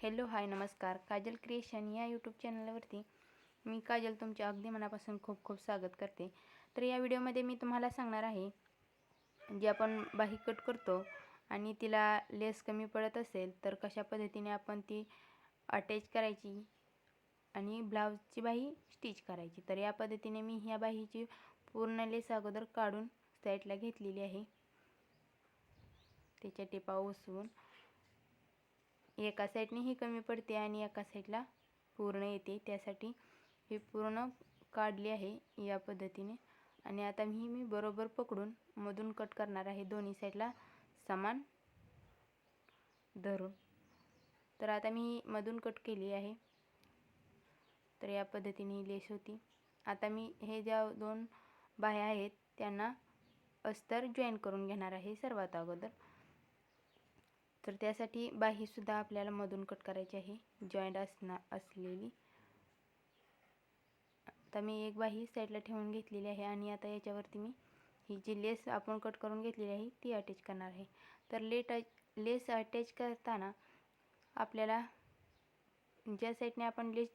Hello hi नमस्कार. Kajal creation या YouTube चॅनलवरती मी काजल तुमच्या अगदी मनापासून खूप खूप स्वागत करते. तर या व्हिडिओमध्ये मी तुम्हाला सांगणार आहे, जे आपण बाही कट करतो आणि तिला लेस कमी पडत असेल तर कशा पद्धतीने आपण ती अटॅच करायची आणि ब्लाऊजची बाही स्टिच करायची. तर या पद्धतीने मी ह्या बाहीची पूर्ण लेस अगोदर काढून साईडला घेतलेली आहे. त्याच्या टिपा उसवून एका साईडने ही कमी पडते आणि एका साईडला पूर्ण येते, त्यासाठी ही पूर्ण काढली आहे या पद्धतीने. आणि आता मी बरोबर पकडून मधून कट करणार आहे, दोन्ही साईडला समान धरून. तर आता मी मधून कट केली आहे. तर या पद्धतीने ही लेस होती. आता मी हे ज्या दोन बाह्या आहेत त्यांना अस्तर जॉईन करून घेणार आहे सर्वात अगोदर. तर त्यासाठी बाहीसुद्धा आपल्याला मधून कट करायची आहे, जॉईंट असलेली. आता मी एक बाही साईडला ठेवून घेतलेली आहे आणि आता याच्यावरती मी ही जी लेस आपण कट करून घेतलेली आहे ती अटॅच करणार आहे. तर लेस अटॅच करताना आपल्याला ज्या साईडने आपण लेस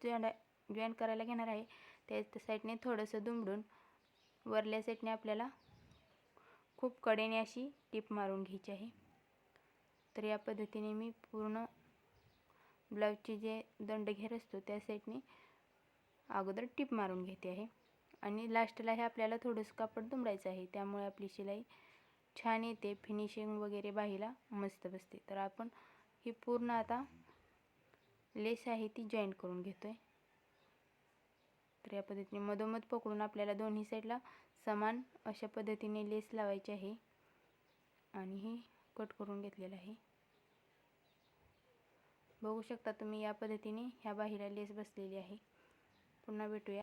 जॉईन करायला घेणार आहे त्या साईडने थोडंसं दुमडून वरल्या साईडने आपल्याला खूप कडेने अशी टीप मारून घ्यायची आहे. तर या पद्धतीने मी पूर्ण ब्लाऊजचे जे दंडघेर असतो त्या साईडने अगोदर टीप मारून घेते आहे आणि लास्टला हे आपल्याला थोडंसं कापड दुमडायचं आहे, त्यामुळे आपली शिलाई छान येते, फिनिशिंग वगैरे बाहीला मस्त बसते. तर आपण ही पूर्ण आता लेस आहे ती जॉईन करून घेतोय. तर या पद्धतीने मधोमध पकडून आपल्याला दोन्ही साईडला समान अशा पद्धतीने लेस लावायची आहे आणि ही कट करून घेतलेलं आहे. बघू शकता तुम्ही या पद्धतीने ह्या बाहीला लेस बसलेली आहे. पुन्हा भेटूया.